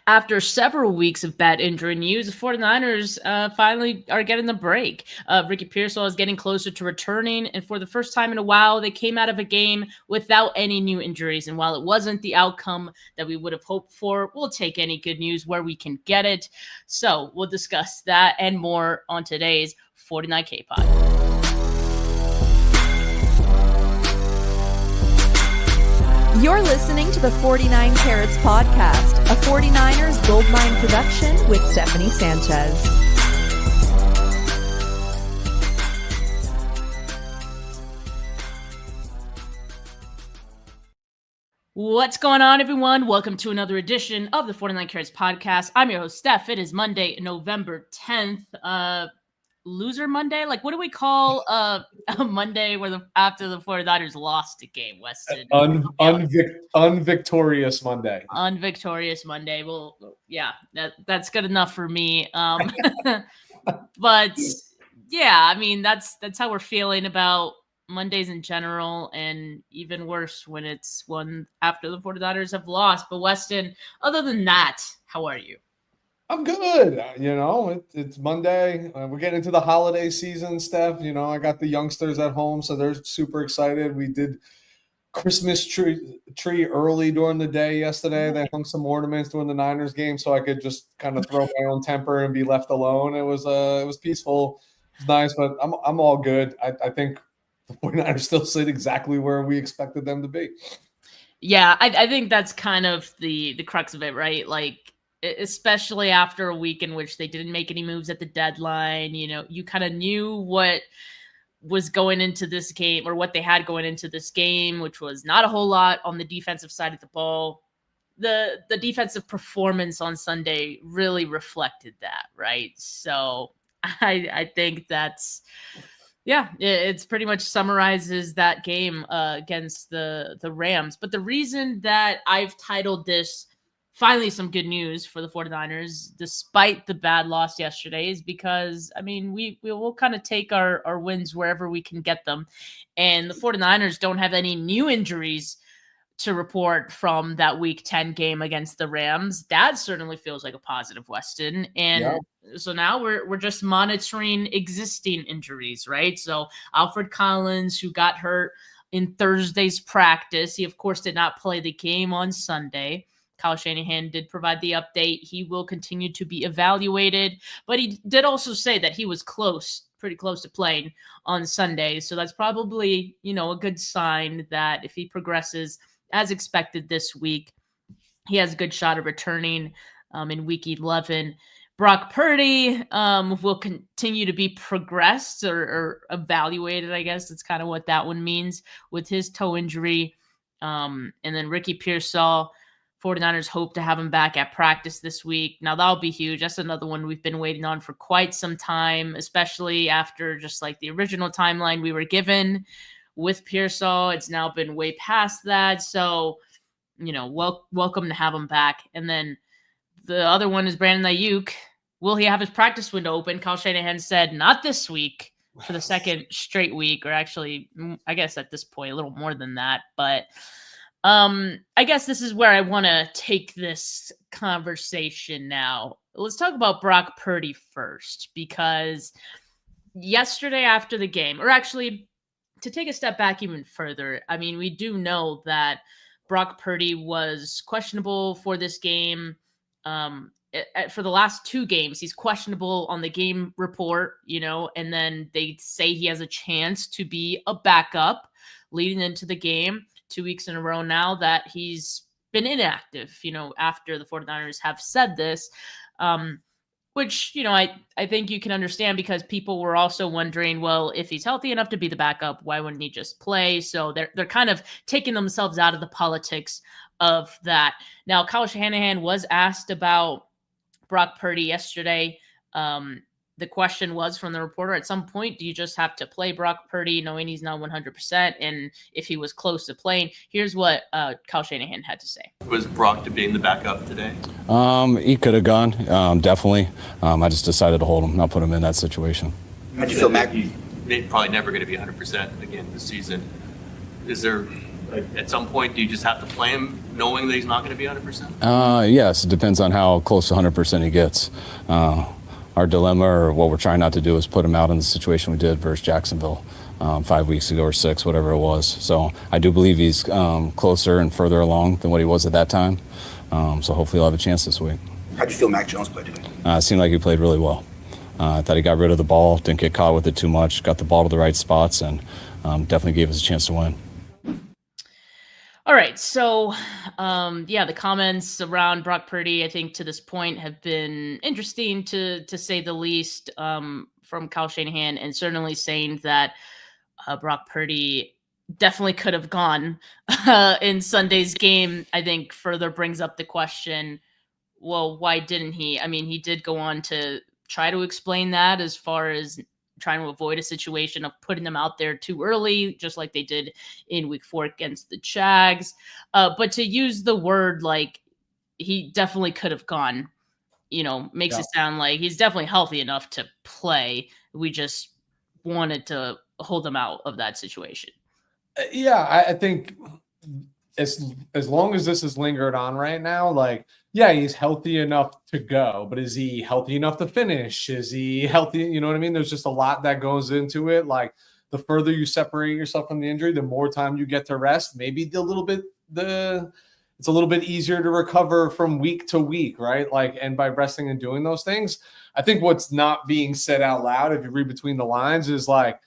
After several weeks of bad injury news, the 49ers finally are getting the break. Ricky Pearsall is getting closer to returning, and for the first time in a while, they came out of a game without any new injuries. And while it wasn't the outcome that we would have hoped for, we'll take any good news where we can get it. So we'll discuss that and more on today's 49K Pod. You're listening to the 49 Carats Podcast, a 49ers Goldmine production with Stephanie Sanchez. What's going on, everyone? Welcome to another edition of the 49 Carats Podcast. I'm your host, Steph. It is Monday, November 10th. Loser Monday? Like, what do we call a Monday where after the 49ers lost a game, Weston? Unvictorious Monday. Unvictorious Monday. Well, yeah, that's good enough for me. But yeah, I mean, that's how we're feeling about Mondays in general, and even worse when it's one after the 49ers have lost. But Weston, other than that, how are you? I'm good. It's Monday. We're getting into the holiday season, Steph. I got the youngsters at home, so they're super excited. We did Christmas tree early during the day yesterday. They hung some ornaments during the Niners game, so I could just kind of throw my own temper and be left alone. It was peaceful. It was nice, but I'm all good. I think the 49ers still sit exactly where we expected them to be. Yeah, I think that's kind of the crux of it, right? Like, especially after a week in which they didn't make any moves at the deadline, you kind of knew what was going into this game, or what they had going into this game, which was not a whole lot on the defensive side of the ball. The defensive performance on Sunday really reflected that, right? So I think that's, yeah, it's pretty much summarizes that game against the Rams. But the reason that I've titled this finally some good news for the 49ers, despite the bad loss yesterday, is because, I mean, we will kind of take our wins wherever we can get them. And the 49ers don't have any new injuries to report from that Week 10 game against the Rams. That certainly feels like a positive, Weston. And so now we're just monitoring existing injuries, right? So Alfred Collins, who got hurt in Thursday's practice, he, of course, did not play the game on Sunday. Kyle Shanahan did provide the update. He will continue to be evaluated, but he did also say that he was pretty close to playing on Sunday. So that's probably, a good sign that if he progresses as expected this week, he has a good shot of returning in Week 11. Brock Purdy will continue to be progressed or evaluated, I guess. That's kind of what that one means with his toe injury. And then Ricky Pearsall, 49ers hope to have him back at practice this week. Now, that'll be huge. That's another one we've been waiting on for quite some time, especially after just like the original timeline we were given with Pearsall. It's now been way past that. So, welcome to have him back. And then the other one is Brandon Ayuk. Will he have his practice window open? Kyle Shanahan said not this week for the second straight week, or actually, I guess at this point, a little more than that. But I guess this is where I want to take this conversation now. Let's talk about Brock Purdy first, because yesterday after the game, or actually to take a step back even further, I mean, we do know that Brock Purdy was questionable for this game. For the last two games, he's questionable on the game report, and then they say he has a chance to be a backup leading into the game. 2 weeks in a row now that he's been inactive, after the 49ers have said this, which, I think you can understand, because people were also wondering, well, if he's healthy enough to be the backup, why wouldn't he just play? So they're kind of taking themselves out of the politics of that. Now, Kyle Shanahan was asked about Brock Purdy yesterday. The question was from the reporter, at some point, do you just have to play Brock Purdy knowing he's not 100%? And if he was close to playing, here's what Kyle Shanahan had to say. Was Brock to being the backup today? He could have gone, definitely. I just decided to hold him, not put him in that situation. How'd you feel, Mac? He's probably never going to be 100% again this season. Is there Like, at some point, do you just have to play him knowing that he's not going to be 100%? Yes, it depends on how close to 100% he gets. Our dilemma, or what we're trying not to do, is put him out in the situation we did versus Jacksonville 5 weeks ago or 6, whatever it was. So I do believe he's closer and further along than what he was at that time. So hopefully he'll have a chance this week. How'd you feel Mac Jones played today? It seemed like he played really well. I thought he got rid of the ball, didn't get caught with it too much, got the ball to the right spots, and definitely gave us a chance to win. All right, so the comments around Brock Purdy, I think to this point, have been interesting to say the least, from Kyle Shanahan, and certainly saying that Brock Purdy definitely could have gone in Sunday's game. I think further brings up the question, well, why didn't he? I mean, he did go on to try to explain that, as far as trying to avoid a situation of putting them out there too early, just like they did in week 4 against the Jags. But to use the word like he definitely could have gone, makes it sound like he's definitely healthy enough to play. We just wanted to hold him out of that situation. Yeah, I think as long as this is lingered on right now, like, yeah, he's healthy enough to go, but is he healthy enough to finish? Is he healthy? You know what I mean? There's just a lot that goes into it. Like, the further you separate yourself from the injury, the more time you get to rest. Maybe it's a little bit easier to recover from week to week, right? Like, and by resting and doing those things, I think what's not being said out loud, if you read between the lines, is like,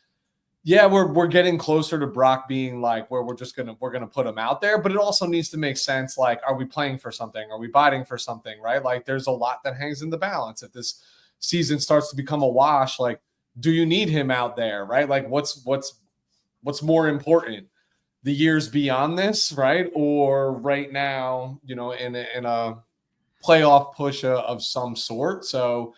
yeah, we're getting closer to Brock being like where we're gonna put him out there, but it also needs to make sense. Like, are we playing for something? Are we biting for something? Right? Like, there's a lot that hangs in the balance. If this season starts to become a wash, like, do you need him out there? Right? Like, what's more important, the years beyond this, right, or right now? In a playoff push of some sort. So,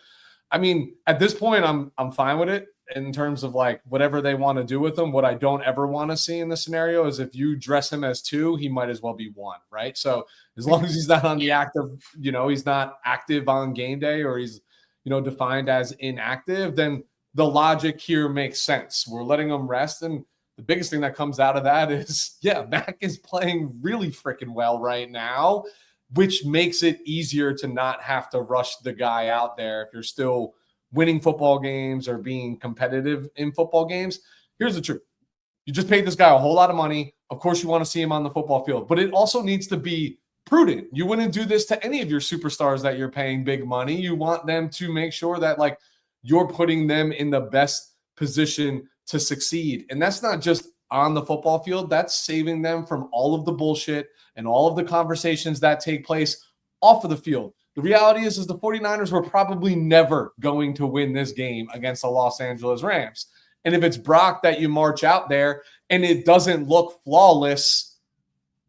I mean, at this point, I'm fine with it. In terms of like whatever they want to do with him. What I don't ever want to see in this scenario is if you dress him as 2, he might as well be 1, right? So as long as he's not on the active, he's not active on game day, or he's, defined as inactive, then the logic here makes sense. We're letting him rest. And the biggest thing that comes out of that is, yeah, Mac is playing really freaking well right now, which makes it easier to not have to rush the guy out there if you're still winning football games or being competitive in football games. Here's the truth. You just paid this guy a whole lot of money. Of course, you want to see him on the football field, but it also needs to be prudent. You wouldn't do this to any of your superstars that you're paying big money. You want them to make sure that, like, you're putting them in the best position to succeed. And that's not just on the football field. That's saving them from all of the bullshit and all of the conversations that take place off of the field. The reality is the 49ers were probably never going to win this game against the Los Angeles Rams. And if it's Brock that you march out there and it doesn't look flawless,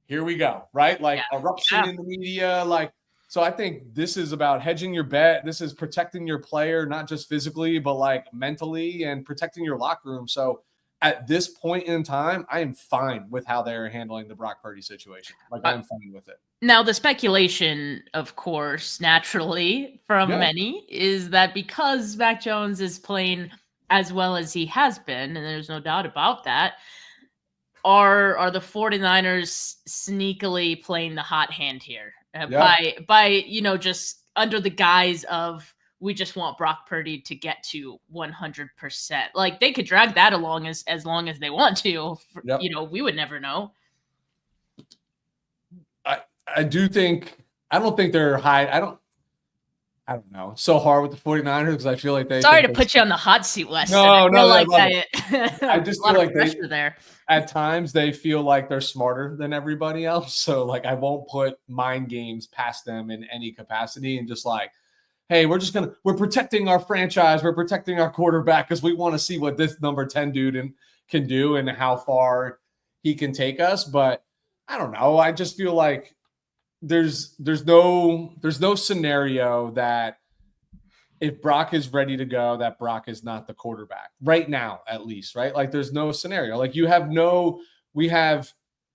here we go, right? Like, eruption in the media. Like, so I think this is about hedging your bet. This is protecting your player, not just physically, but like mentally, and protecting your locker room. So at this point in time, I am fine with how they're handling the Brock Purdy situation. Like, I'm fine with it. Now, the speculation, of course, naturally from many, is that because Mac Jones is playing as well as he has been, and there's no doubt about that, are the 49ers sneakily playing the hot hand here by just under the guise of, we just want Brock Purdy to get to 100%. Like, they could drag that along as long as they want to. We would never know. I don't think they're high. I don't know. It's so hard with the 49ers because I feel like Sorry to put you on the hot seat, Wes. No, I just feel like there. At times they feel like they're smarter than everybody else. So, like, I won't put mind games past them in any capacity, and just like, hey, we're protecting our franchise. We're protecting our quarterback because we want to see what this number 10 dude can do and how far he can take us. But I don't know. I just feel like there's no scenario that if Brock is ready to go, that Brock is not the quarterback right now, at least, right? Like, there's no scenario. Like, we have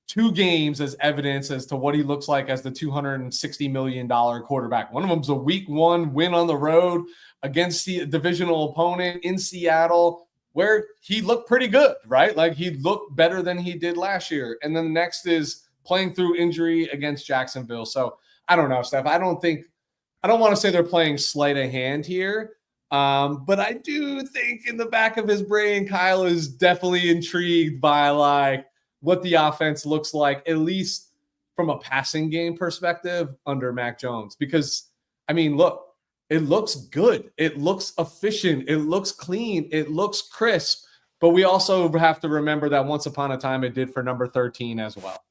2 games as evidence as to what he looks like as the $260 million quarterback. One of them's a week 1 win on the road against the divisional opponent in Seattle. where he looked pretty good, right? Like he looked better than he did last year. And then the next is playing through injury against Jacksonville. So I don't know, Steph. I don't want to say they're playing sleight of hand here. But I do think in the back of his brain, Kyle is definitely intrigued by like what the offense looks like, at least from a passing game perspective under Mac Jones. Because, I mean, look, it looks good. It looks efficient. It looks clean. It looks crisp. But we also have to remember that once upon a time it did for number 13 as well.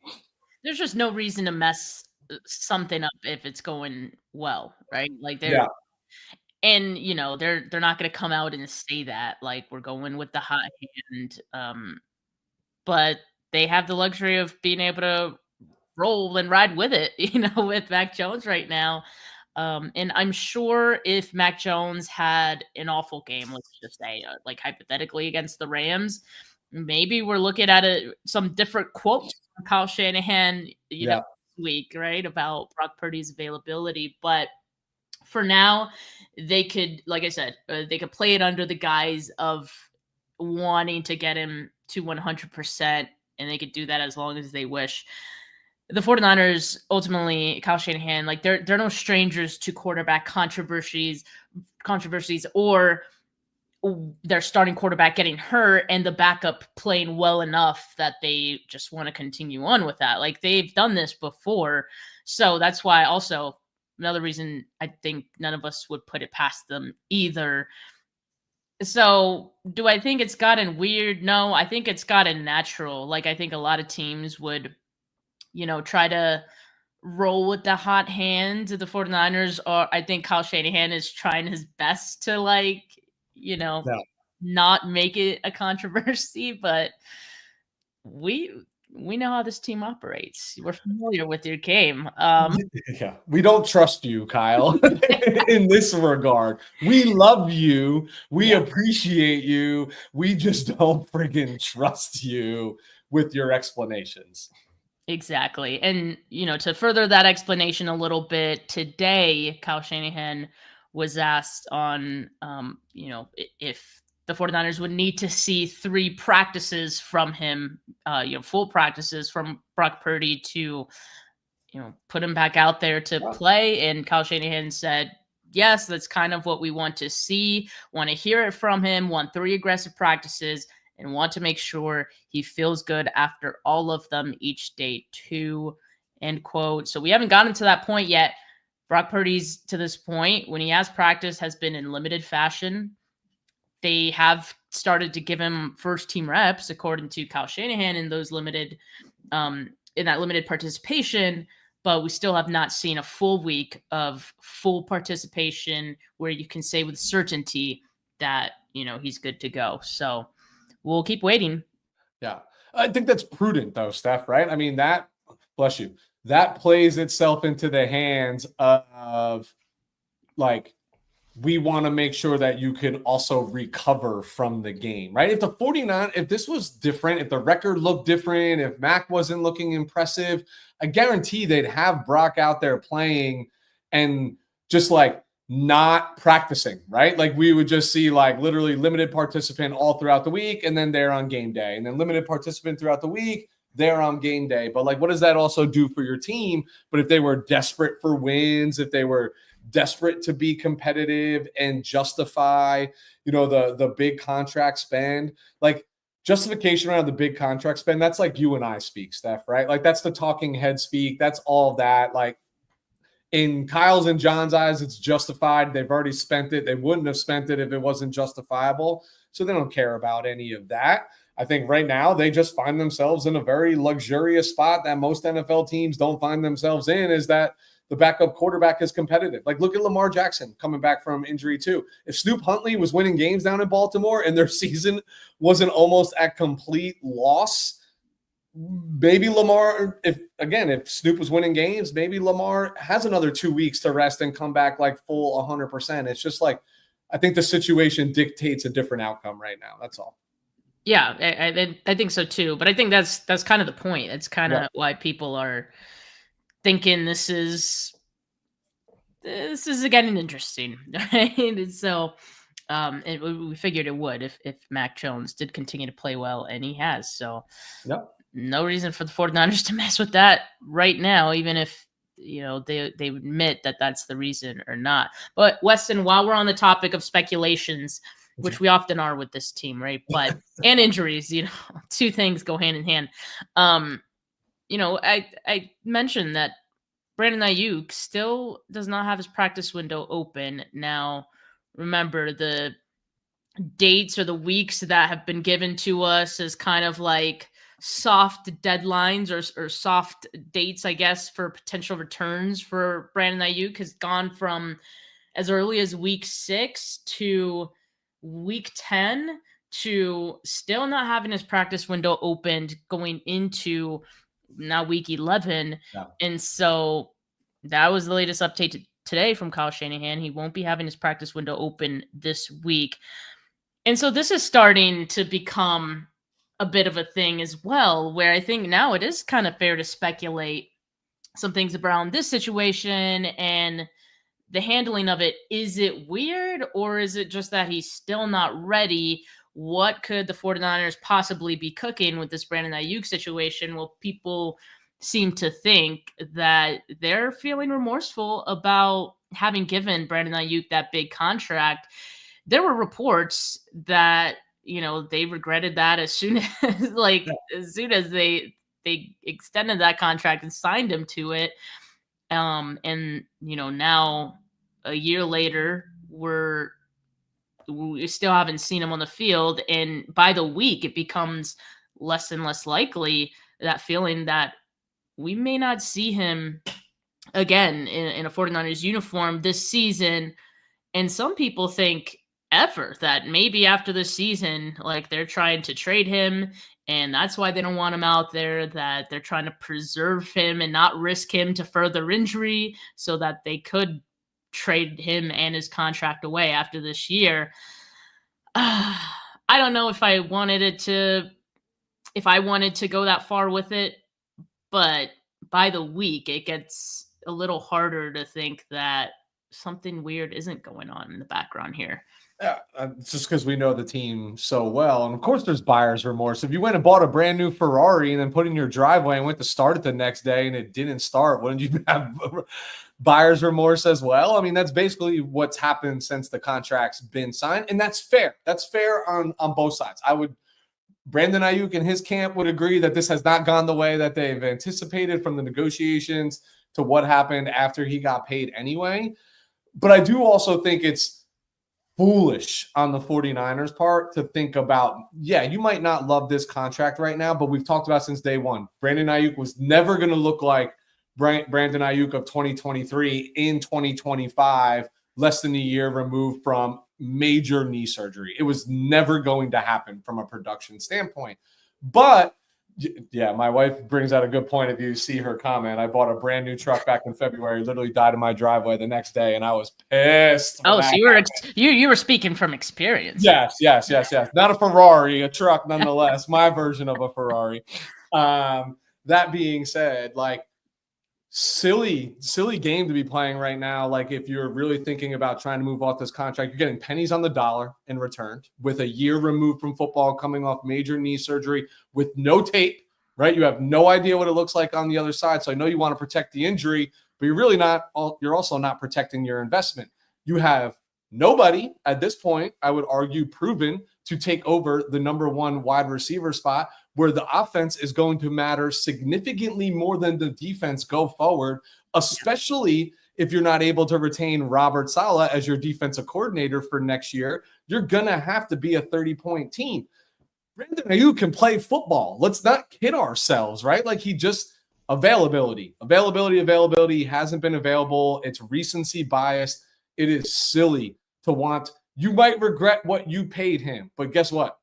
There's just no reason to mess something up if it's going well, right? Like they're and you know, they're not going to come out and say that like we're going with the hot hand. But they have the luxury of being able to roll and ride with it, you know, with Mac Jones right now. And I'm sure if Mac Jones had an awful game, let's just say, like hypothetically against the Rams, maybe we're looking at some different quotes from Kyle Shanahan, you know, this week, right, about Brock Purdy's availability. But for now, they could, like I said, they could play it under the guise of wanting to get him to 100%, and they could do that as long as they wish. The 49ers, ultimately, Kyle Shanahan, like they're no strangers to quarterback controversies or their starting quarterback getting hurt and the backup playing well enough that they just want to continue on with that. Like they've done this before. So that's why also another reason I think none of us would put it past them either. So do I think it's gotten weird? No, I think it's gotten natural. Like I think a lot of teams would, you know, try to roll with the hot hand to the 49ers, or I think Kyle Shanahan is trying his best to like, you know, not make it a controversy, but we know how this team operates. We're familiar with your game. We don't trust you, Kyle, in this regard. We love you. We appreciate you. We just don't friggin' trust you with your explanations. Exactly. And, you know, to further that explanation a little bit, today, Kyle Shanahan was asked on, you know, if the 49ers would need to see 3 practices from him, you know, full practices from Brock Purdy to, you know, put him back out there to play. And Kyle Shanahan said, yes, that's kind of what we want to see, want to hear it from him, want 3 aggressive practices, and want to make sure he feels good after all of them each day too, end quote. So we haven't gotten to that point yet. Brock Purdy's, to this point, when he has practice, has been in limited fashion. They have started to give him first team reps, according to Kyle Shanahan, in those limited, in that limited participation, but we still have not seen a full week of full participation where you can say with certainty that, you know, he's good to go. So we'll keep waiting. Yeah. I think that's prudent though, Steph, right? I mean, that, bless you, that plays itself into the hands of like, we want to make sure that you can also recover from the game, right? If the 49, if this was different, if the record looked different, if Mac wasn't looking impressive, I guarantee they'd have Brock out there playing and just like not practicing, right? Like we would just see like literally limited participant all throughout the week, and then they're on game day, and then limited participant throughout the week, they're on game day. But like, what does that also do for your team? But if they were desperate for wins, if they were desperate to be competitive and justify, you know, the big contract spend, like justification around the big contract spend, that's like you and I speak, Steph, right? Like that's the talking head speak. That's all that. Like in Kyle's and John's eyes, it's justified. They've already spent it. They wouldn't have spent it if it wasn't justifiable. So they don't care about any of that. I think right now they just find themselves in a very luxurious spot that most NFL teams don't find themselves in, is that the backup quarterback is competitive. Like look at Lamar Jackson coming back from injury too. If Snoop Huntley was winning games down in Baltimore and their season wasn't almost at complete loss, maybe Lamar, if Snoop was winning games, maybe Lamar has another 2 weeks to rest and come back like full 100%. It's just like, I think the situation dictates a different outcome right now. That's all. Yeah, I think so too. But I think that's kind of the point. It's kind of why people are thinking this is getting interesting, right? And so And we figured it would if Mac Jones did continue to play well, and he has. So Yep. no reason for the 49ers to mess with that right now, even if they admit that that's the reason or not. But Weston, while we're on the topic of speculations, which we often are with this team, right? But and injuries, two things go hand in hand. I mentioned that Brandon Ayuk still does not have his practice window open. Now, remember, the dates or the weeks that have been given to us as kind of like soft deadlines or soft dates, I guess, for potential returns for Brandon Ayuk has gone from as early as week 6 to week 10 to still not having his practice window opened going into now week 11. Yeah. And so that was the latest update today from Kyle Shanahan. He won't be having his practice window open this week. And so this is starting to become a bit of a thing as well, where I think now it is kind of fair to speculate some things around this situation and the handling of it. Is it weird, or is it just that he's still not ready? What could the 49ers possibly be cooking with this Brandon Ayuk situation? Well, people seem to think that they're feeling remorseful about having given Brandon Ayuk that big contract. There were reports that, they regretted that as soon as they extended that contract and signed him to it. And now a year later, we still haven't seen him on the field. And by the week, it becomes less and less likely, that feeling that we may not see him again in a 49ers uniform this season. And some people think ever that maybe after the season, like, they're trying to trade him, and that's why they don't want him out there, that they're trying to preserve him and not risk him to further injury so that they could trade him and his contract away after this year. I don't know if I wanted to go that far with it, but by the week, it gets a little harder to think that something weird isn't going on in the background here. Yeah, it's just because we know the team so well. And of course, there's buyer's remorse. If you went and bought a brand new Ferrari and then put it in your driveway and went to start it the next day and it didn't start, wouldn't you have buyer's remorse as well? I mean, that's basically what's happened since the contract's been signed. And that's fair. That's fair on both sides. Brandon Ayuk and his camp would agree that this has not gone the way that they've anticipated, from the negotiations to what happened after he got paid anyway. But I do also think it's foolish on the 49ers part to think about, you might not love this contract right now, but we've talked about since day one, Brandon Ayuk was never going to look like Brandon Ayuk of 2023 in 2025, less than a year removed from major knee surgery. It was never going to happen from a production standpoint. But yeah, my wife brings out a good point. If you see her comment, I bought a brand new truck back in February, literally died in my driveway the next day, and I was pissed. Oh, so you were speaking from experience. Yes. Not a Ferrari, a truck nonetheless, my version of a Ferrari. That being said, like, silly game to be playing right now. Like, if you're really thinking about trying to move off this contract, you're getting pennies on the dollar in return with a year removed from football, coming off major knee surgery with no tape, right? You have no idea what it looks like on the other side. So I know you want to protect the injury, but you're also not protecting your investment. You have nobody at this point, I would argue, proven to take over the number one wide receiver spot, where the offense is going to matter significantly more than the defense go forward, especially if you're not able to retain Robert Saleh as your defensive coordinator for next year. You're going to have to be a 30-point team. Brandon Ayuk can play football. Let's not kid ourselves, right? Like, availability. He hasn't been available. It's recency bias. It is silly to want. You might regret what you paid him, but guess what?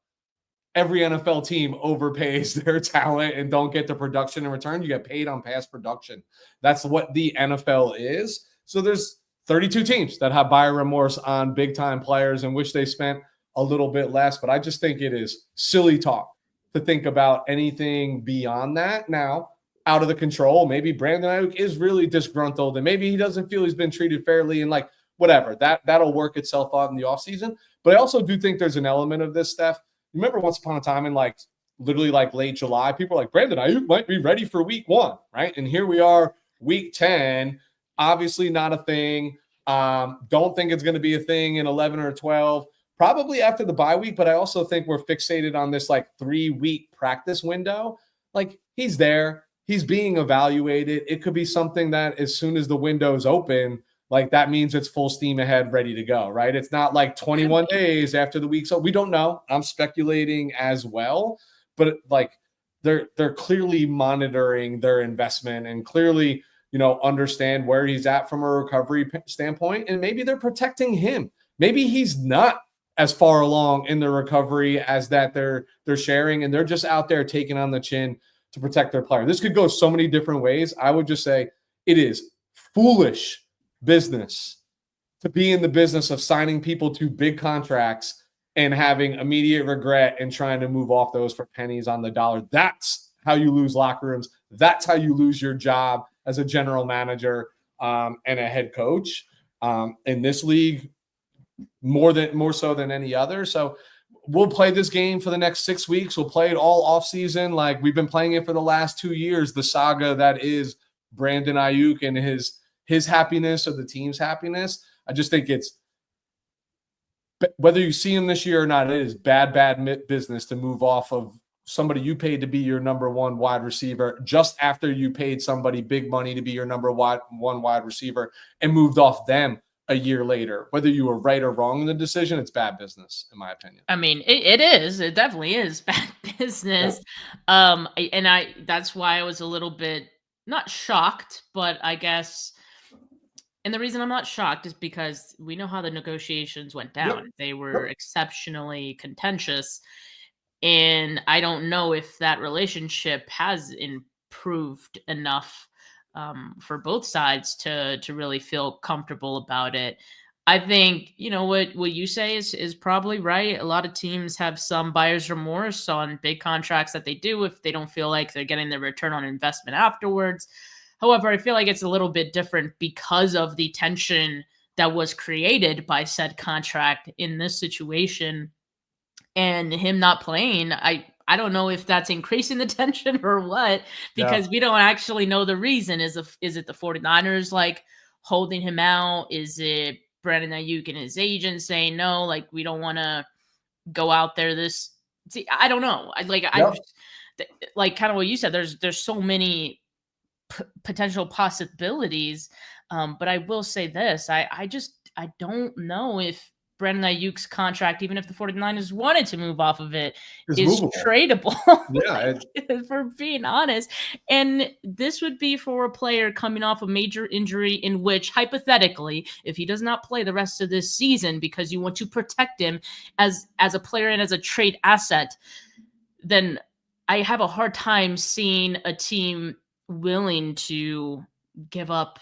Every NFL team overpays their talent and don't get the production in return. You get paid on past production. That's what the NFL is. So there's 32 teams that have buyer remorse on big-time players and wish they spent a little bit less. But I just think it is silly talk to think about anything beyond that. Now, out of the control, maybe Brandon Ayuk is really disgruntled, and maybe he doesn't feel he's been treated fairly. And, like, whatever. That'll work itself out in the offseason. But I also do think there's an element of this, Steph. Remember once upon a time in like literally like late July, people are like, Brandon Ayuk might be ready for week 1, right? And here we are, week 10, obviously not a thing. Don't think it's going to be a thing in 11 or 12, probably after the bye week. But I also think we're fixated on this like 3-week practice window. Like he's there, he's being evaluated. It could be something that as soon as the window's open, like that means it's full steam ahead, ready to go, right? It's not like 21 days after the week. So we don't know. I'm speculating as well. But like they're clearly monitoring their investment and clearly, understand where he's at from a recovery standpoint. And maybe they're protecting him. Maybe he's not as far along in the recovery as that they're sharing, and they're just out there taking on the chin to protect their player. This could go so many different ways. I would just say it is foolish business to be in the business of signing people to big contracts and having immediate regret and trying to move off those for pennies on the dollar. That's how you lose locker rooms. That's how you lose your job as a general manager and a head coach in this league, more so than any other. So we'll play this game for the next 6 weeks. We'll play it all off season. Like we've been playing it for the last 2 years, the saga that is Brandon Ayuk and his happiness or the team's happiness. I just think it's, whether you see him this year or not, it is bad business to move off of somebody you paid to be your number 1 wide receiver just after you paid somebody big money to be your number 1 wide receiver and moved off them a year later. Whether you were right or wrong in the decision, it's bad business, in my opinion. I mean, it is. It definitely is bad business. Yeah. That's why I was a little bit not shocked, but I guess. And the reason I'm not shocked is because we know how the negotiations went down. Yep. They were exceptionally contentious. And I don't know if that relationship has improved enough for both sides to really feel comfortable about it. I think, what you say is probably right. A lot of teams have some buyer's remorse on big contracts that they do if they don't feel like they're getting their return on investment afterwards. However, I feel like it's a little bit different because of the tension that was created by said contract in this situation, and him not playing. I don't know if that's increasing the tension or what, because we don't actually know the reason. Is it the 49ers like holding him out? Is it Brandon Ayuk and his agent saying no, like we don't want to go out there I don't know. I like kind of what you said. There's so many potential possibilities, but I will say this: I don't know if Brandon Ayuk's contract, even if the 49ers wanted to move off of it, is tradable. Yeah, for being honest. And this would be for a player coming off a major injury in which, hypothetically, if he does not play the rest of this season because you want to protect him as a player and as a trade asset, then I have a hard time seeing a team willing to give up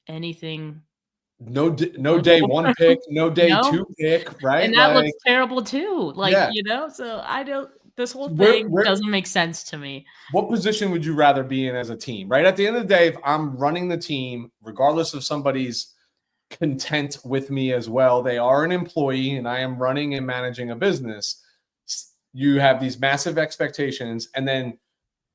anything. No day 1 pick, no day 2 pick, right? And that looks terrible too. So this whole thing doesn't make sense to me. What position would you rather be in as a team, right? At the end of the day, if I'm running the team, regardless of somebody's content with me as well, they are an employee and I am running and managing a business. You have these massive expectations, and then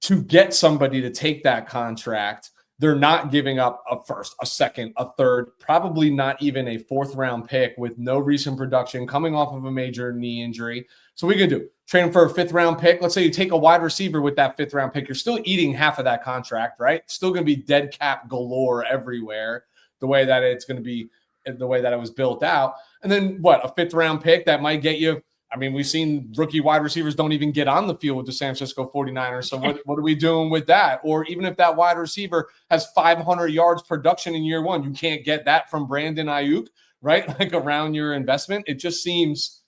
to get somebody to take that contract, they're not giving up a first, a second, a third, probably not even a 4th round pick with no recent production, coming off of a major knee injury. So what are you going to do? Trade him for a 5th round pick? Let's say you take a wide receiver with that 5th round pick. You're still eating half of that contract, right? Still going to be dead cap galore everywhere, the way that it's going to be, the way that it was built out. And then what? A 5th round pick that might get you. I mean, we've seen rookie wide receivers don't even get on the field with the San Francisco 49ers. So what are we doing with that? Or even if that wide receiver has 500 yards production in year 1, you can't get that from Brandon Ayuk, right? Like around your investment. It just seems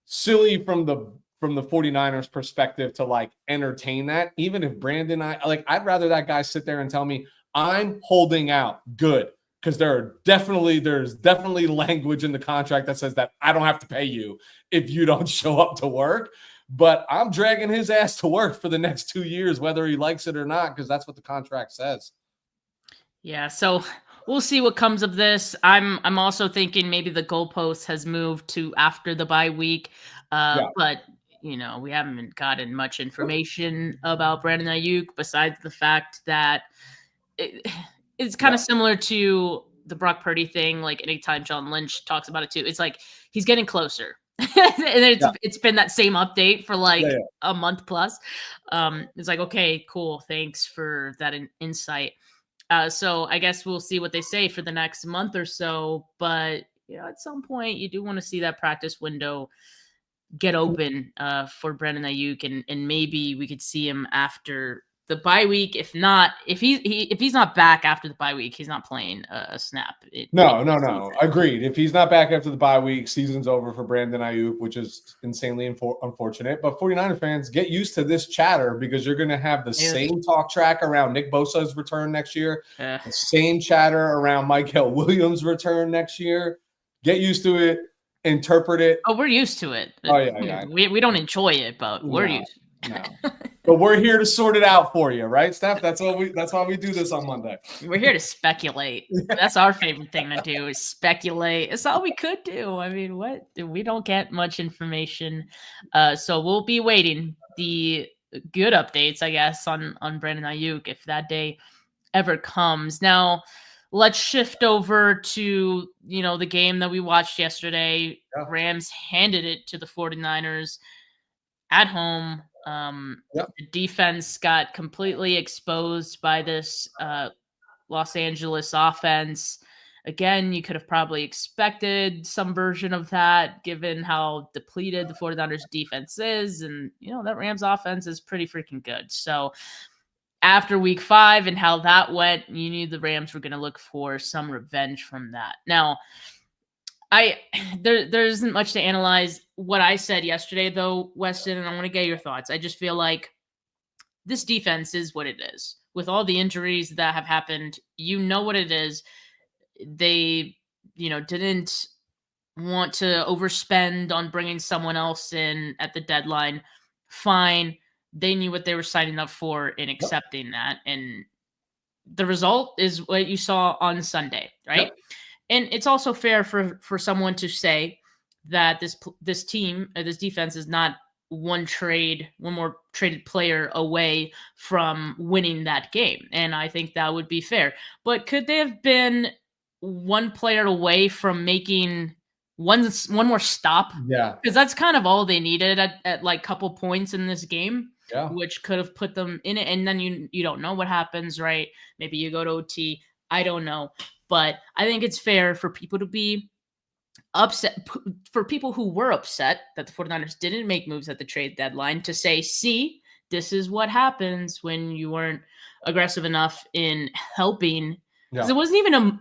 silly from the 49ers perspective to like entertain that. Even if Brandon, I'd rather that guy sit there and tell me I'm holding out. Good. Because there's definitely language in the contract that says that I don't have to pay you if you don't show up to work. But I'm dragging his ass to work for the next 2 years, whether he likes it or not, because that's what the contract says. Yeah. So we'll see what comes of this. I'm also thinking maybe the goalpost has moved to after the bye week. But we haven't gotten much information about Brandon Ayuk besides the fact that it's kind of similar to the Brock Purdy thing. Like anytime John Lynch talks about it too, it's like he's getting closer. And it's been that same update for like a month plus. It's like, okay, cool. Thanks for that insight. So I guess we'll see what they say for the next month or so. But at some point, you do want to see that practice window get open for Brandon Ayuk, and maybe we could see him after the bye week. If not, if he's not back after the bye week, he's not playing a snap. No. Agreed. If he's not back after the bye week, season's over for Brandon Ayuk, which is insanely unfortunate. But 49er fans, get used to this chatter because you're going to have the same talk track around Nick Bosa's return next year, the same chatter around Michael Williams' return next year. Get used to it. Interpret it. Oh, we're used to it. Oh, yeah. We don't enjoy it, but we're used to it. No. But we're here to sort it out for you, right, Steph? That's why we do this on Monday. We're here to speculate. That's our favorite thing to do is speculate. It's all we could do. I mean, what? We don't get much information. So we'll be waiting the good updates, I guess, on Brandon Ayuk if that day ever comes. Now, let's shift over to, the game that we watched yesterday. Yeah. Rams handed it to the 49ers at home. The defense got completely exposed by this Los Angeles offense. Again, you could have probably expected some version of that given how depleted the 49ers defense is. And, that Rams offense is pretty freaking good. So after week 5 and how that went, you knew the Rams were going to look for some revenge from that. Now, there isn't much to analyze what I said yesterday, though, Weston, and I want to get your thoughts. I just feel like this defense is what it is. With all the injuries that have happened, what it is. They, didn't want to overspend on bringing someone else in at the deadline. Fine. They knew what they were signing up for in accepting that. And the result is what you saw on Sunday, right? Yep. And it's also fair for someone to say that this team, this defense is not one more traded player away from winning that game. And I think that would be fair. But could they have been one player away from making one more stop? Yeah. Because that's kind of all they needed at like couple points in this game. Yeah. Which could have put them in it. And then you don't know what happens, right? Maybe you go to OT. I don't know. But I think it's fair for people to be upset, for people who were upset that the 49ers didn't make moves at the trade deadline, to say, see, this is what happens when you weren't aggressive enough in helping. Because it wasn't even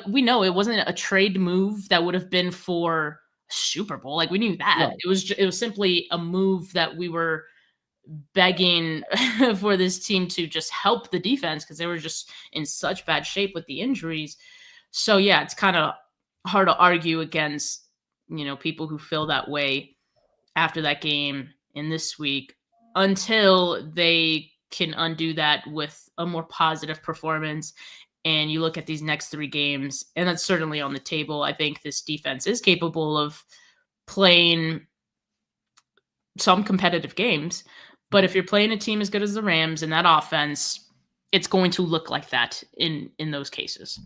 we know it wasn't a trade move that would have been for Super Bowl. Like, we knew that. No. It was simply a move that we were begging for this team to just help the defense because they were just in such bad shape with the injuries. So yeah, it's kind of hard to argue against, people who feel that way after that game in this week until they can undo that with a more positive performance. And you look at these next 3 games, and that's certainly on the table. I think this defense is capable of playing some competitive games. But if you're playing a team as good as the Rams and that offense, it's going to look like that in those cases.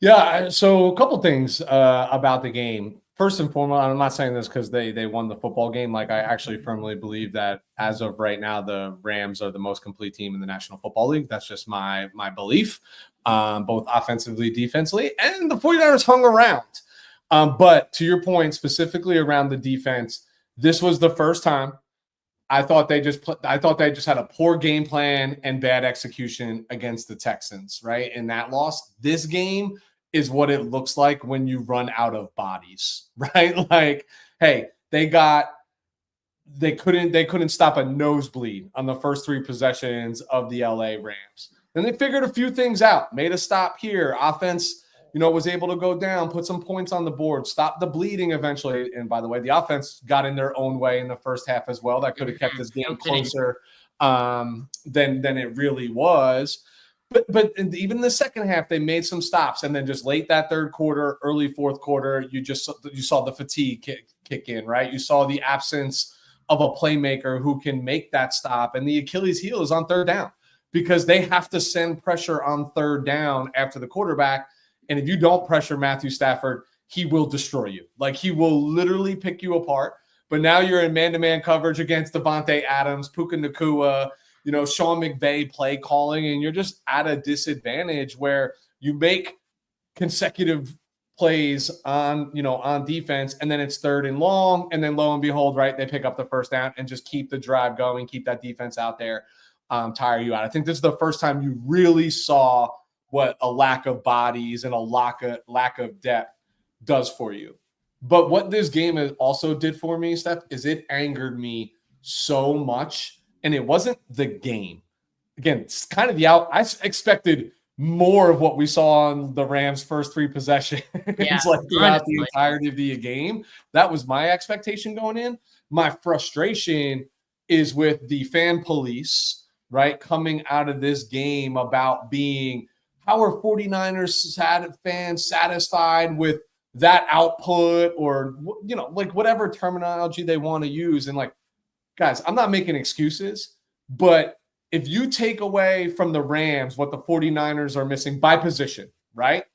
Yeah, so a couple things about the game. First and foremost, I'm not saying this because they won the football game. Like, I actually firmly believe that as of right now, the Rams are the most complete team in the National Football League. That's just my belief, both offensively, defensively, and the 49ers hung around. But to your point, specifically around the defense, this was the first time I thought they just had a poor game plan and bad execution against the Texans, right? In that loss, this game is what it looks like when you run out of bodies, right? Like, hey, they couldn't stop a nosebleed on the first 3 possessions of the LA Rams. Then they figured a few things out, made a stop here, offense, was able to go down, put some points on the board, stop the bleeding eventually. And by the way, the offense got in their own way in the first half as well. That could have kept this game closer than it really was. But even in the second half, they made some stops, and then just late that third quarter, early fourth quarter, you saw the fatigue kick in, right? You saw the absence of a playmaker who can make that stop, and the Achilles heel is on third down because they have to send pressure on third down after the quarterback, and if you don't pressure Matthew Stafford, he will destroy you. Like, he will literally pick you apart. But now you're in man-to-man coverage against Devontae Adams, Puka Nacua, Sean McVay play calling, and you're just at a disadvantage where you make consecutive plays on defense, and then it's third and long, and then lo and behold, right, they pick up the first down and just keep the drive going, keep that defense out there, tire you out. I think this is the first time you really saw what a lack of bodies and a lack of depth does for you. But what this game also did for me, Steph, is it angered me so much. And it wasn't the game. Again, it's kind of I expected more of what we saw on the Rams' first three possessions throughout the entirety of the game. That was my expectation going in. My frustration is with the fan police, right, coming out of this game about being, how are 49ers fans satisfied with that output, or whatever terminology they want to use. And guys, I'm not making excuses, but if you take away from the Rams what the 49ers are missing by position, right?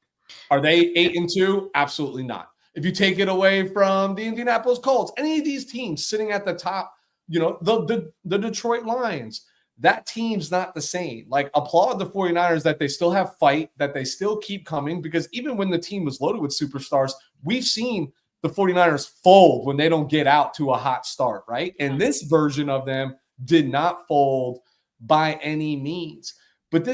Are they 8-2? Absolutely not. If you take it away from the Indianapolis Colts, any of these teams sitting at the top, the Detroit Lions, that team's not the same. Applaud the 49ers that they still have fight, that they still keep coming, because even when the team was loaded with superstars, we've seen the 49ers fold when they don't get out to a hot start, right? And this version of them did not fold by any means. But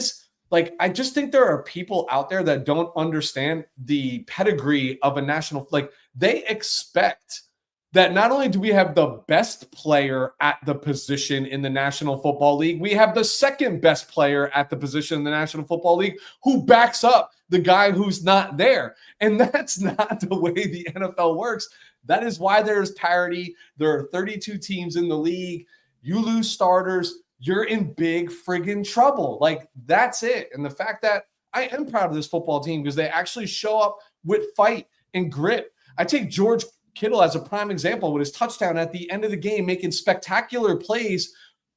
I just think there are people out there that don't understand the pedigree of a national, they expect that not only do we have the best player at the position in the National Football League, we have the second best player at the position in the National Football League who backs up the guy who's not there. And that's not the way the NFL works. That is why there's parity. There are 32 teams in the league. You lose starters, you're in big friggin' trouble. That's it. And the fact that I am proud of this football team because they actually show up with fight and grit. I take George Kittle as a prime example with his touchdown at the end of the game, making spectacular plays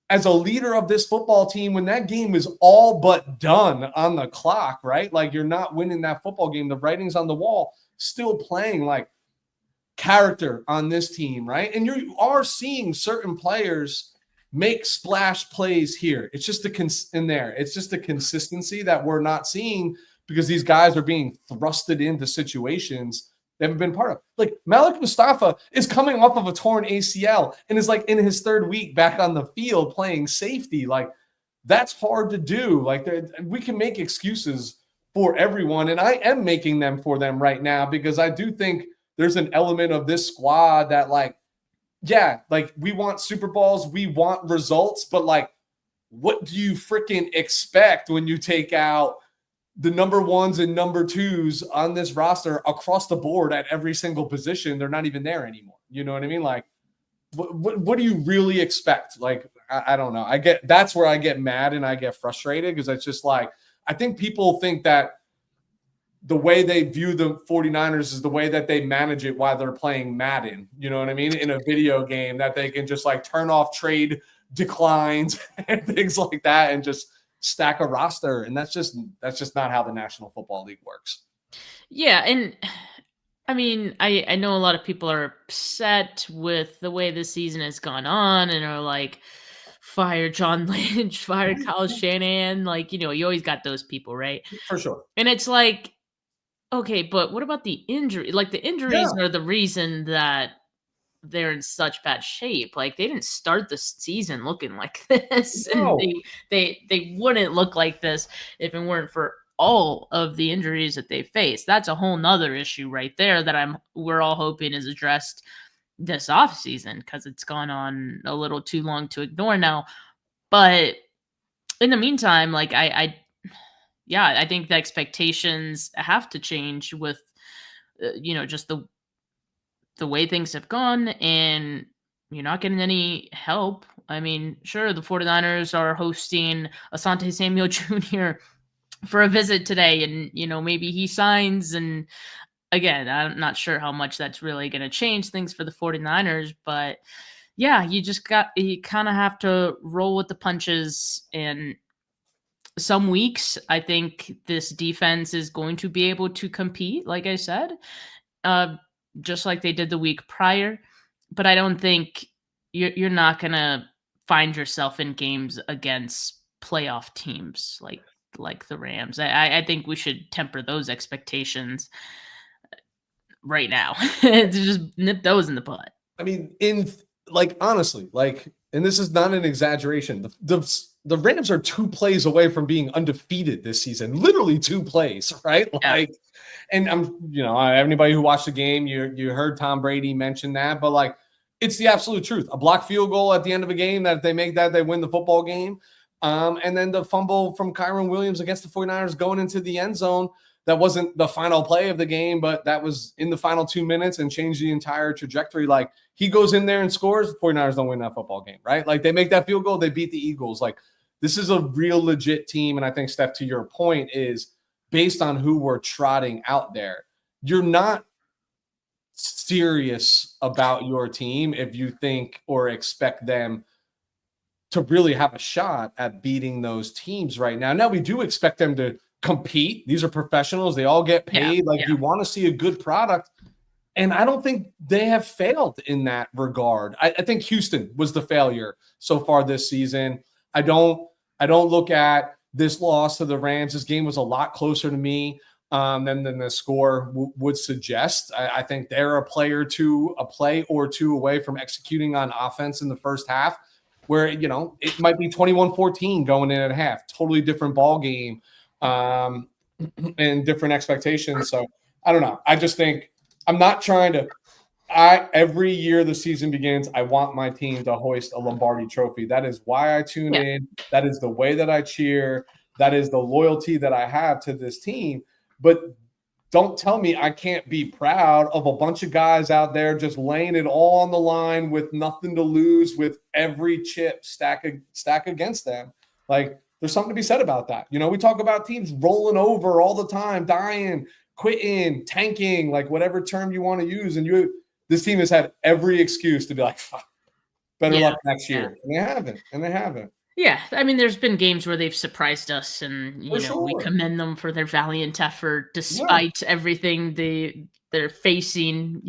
as a leader of this football team when that game is all but done on the clock, right? You're not winning that football game. The writing's on the wall, still playing character on this team, right? And you are seeing certain players make splash plays here. It's just it's just the consistency that we're not seeing because these guys are being thrusted into situations they haven't been part of. Malik Mustafa is coming off of a torn ACL and is in his third week back on the field playing safety. That's hard to do. We can make excuses for everyone, and I am making them for them right now because I do think there's an element of this squad that we want Super Bowls, we want results, but what do you freaking expect when you take out the number ones and number twos on this roster across the board at every single position? They're not even there anymore. You know what I mean? What do you really expect? I don't know. That's where I get mad and I get frustrated because it's just I think people think that the way they view the 49ers is the way that they manage it while they're playing Madden. You know what I mean? In a video game that they can just turn off trade declines and things like that and just stack a roster. And that's just not how the National Football League works. Yeah. And I mean, I know a lot of people are upset with the way this season has gone on and are fire John Lynch, fire Kyle Shanahan. You always got those people, right? For sure. And it's okay, but what about the injury? The injuries are the reason that they're in such bad shape. They didn't start the season looking like this. No. And they wouldn't look like this if it weren't for all of the injuries that they face. That's a whole nother issue right there that we're all hoping is addressed this offseason because it's gone on a little too long to ignore now. But in the meantime, I think the expectations have to change with, just the way things have gone, and you're not getting any help. I mean, sure, the 49ers are hosting Asante Samuel Jr. for a visit today, and maybe he signs. And again, I'm not sure how much that's really going to change things for the 49ers, but yeah, you kind of have to roll with the punches. And some weeks I think this defense is going to be able to compete, like I said, uh, just like they did the week prior. But I don't think you're not gonna find yourself in games against playoff teams like the Rams. I think we should temper those expectations right now to just nip those in the bud. I mean, honestly, and this is not an exaggeration. The Rams are 2 plays away from being undefeated this season. Literally 2 plays, right? Yeah. And anybody who watched the game, you heard Tom Brady mention that, but it's the absolute truth. A blocked field goal at the end of a game, that if they make that, they win the football game. And then the fumble from Kyron Williams against the 49ers going into the end zone. That wasn't the final play of the game, but that was in the final 2 minutes and changed the entire trajectory. He goes in there and scores, the 49ers don't win that football game, right? They make that field goal, they beat the Eagles. This is a real legit team. And I think, Steph, to your point, is based on who we're trotting out there, you're not serious about your team if you think or expect them to really have a shot at beating those teams right now. Now, we do expect them to compete. These are professionals. They all get paid. You want to see a good product. And I don't think they have failed in that regard. I think Houston was the failure so far this season. I don't look at this loss to the Rams. This game was a lot closer to me than the score would suggest. I think they're a play or two away from executing on offense in the first half, where, it might be 21-14 going in at half. Totally different ball game. And different expectations. So I don't know. I just think I'm not trying to. Every year the season begins, I want my team to hoist a Lombardi trophy. That is why I tune in. That is the way that I cheer. That is the loyalty that I have to this team. But don't tell me I can't be proud of a bunch of guys out there just laying it all on the line with nothing to lose, with every chip stack against them. There's something to be said about that. We talk about teams rolling over all the time, dying, quitting, tanking, whatever term you want to use. And this team has had every excuse to be better luck next year. And they haven't. Yeah. I mean, there's been games where they've surprised us, and, we commend them for their valiant effort despite everything they're facing,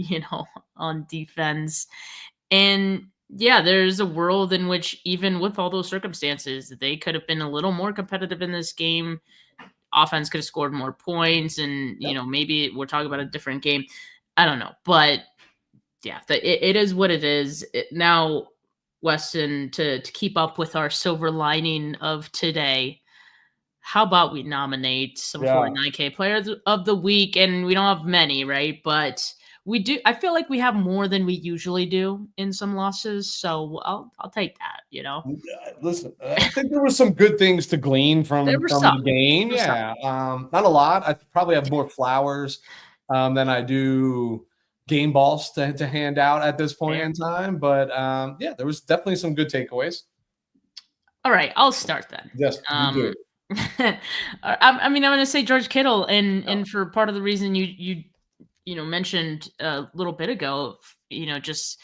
on defense. And there's a world in which, even with all those circumstances, they could have been a little more competitive in this game. Offense could have scored more points, and maybe we're talking about a different game. I don't know, but it is what it is. Now, Weston, to keep up with our silver lining of today, how about we nominate some 49K players of the week? And we don't have many, right? But we do. I feel like we have more than we usually do in some losses, so I'll take that. Listen, I think there were some good things to glean from the game. Not a lot. I probably have more flowers than I do game balls to hand out at this point in time. But there was definitely some good takeaways. All right, I'll start then. Yes, you do. I'm going to say George Kittle, and for part of the reason you mentioned a little bit ago, just